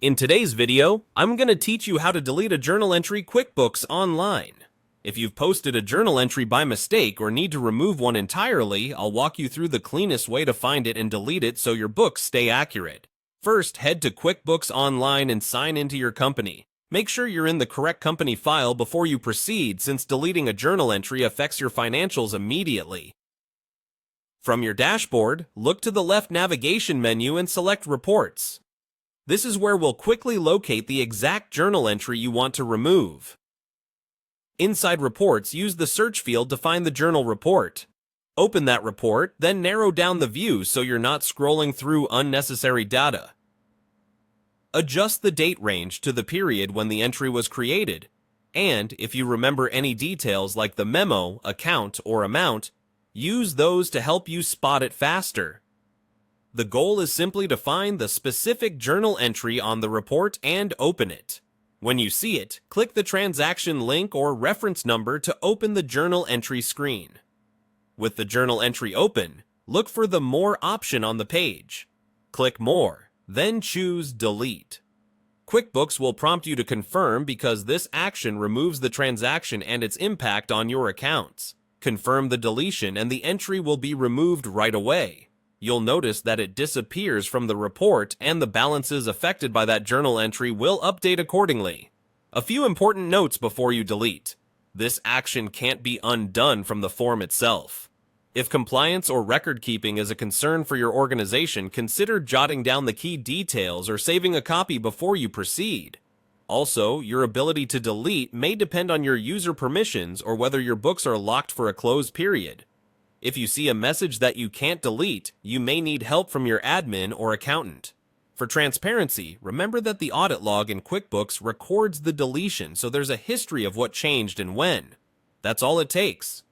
In today's video, I'm going to teach you how to delete a journal entry QuickBooks Online. If you've posted a journal entry by mistake or need to remove one entirely, I'll walk you through the cleanest way to find it and delete it so your books stay accurate. First, head to QuickBooks Online and sign into your company. Make sure you're in the correct company file before you proceed, since deleting a journal entry affects your financials immediately. From your dashboard, look to the left navigation menu and select Reports. This is where we'll quickly locate the exact journal entry you want to remove. Inside Reports, use the search field to find the journal report. Open that report, then narrow down the view so you're not scrolling through unnecessary data. Adjust the date range to the period when the entry was created, and if you remember any details like the memo, account, or amount, use those to help you spot it faster. The goal is simply to find the specific journal entry on the report and open it. When you see it, click the transaction link or reference number to open the journal entry screen. With the journal entry open, look for the More option on the page. Click More, then choose Delete. QuickBooks will prompt you to confirm because this action removes the transaction and its impact on your accounts. Confirm the deletion and the entry will be removed right away. You'll notice that it disappears from the report and the balances affected by that journal entry will update accordingly. A few important notes before you delete. This action can't be undone from the form itself. If compliance or record keeping is a concern for your organization, consider jotting down the key details or saving a copy before you proceed. Also, your ability to delete may depend on your user permissions or whether your books are locked for a closed period. If you see a message that you can't delete, you may need help from your admin or accountant. For transparency, remember that the audit log in QuickBooks records the deletion, so there's a history of what changed and when. That's all it takes.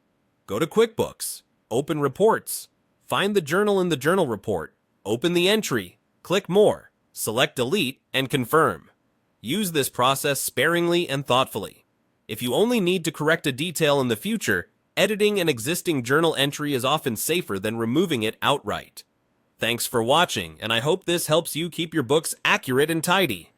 Go to QuickBooks, open Reports, find the journal in the journal report, open the entry, click More, select Delete, and confirm. Use this process sparingly and thoughtfully. If you only need to correct a detail in the future, editing an existing journal entry is often safer than removing it outright. Thanks for watching, and I hope this helps you keep your books accurate and tidy.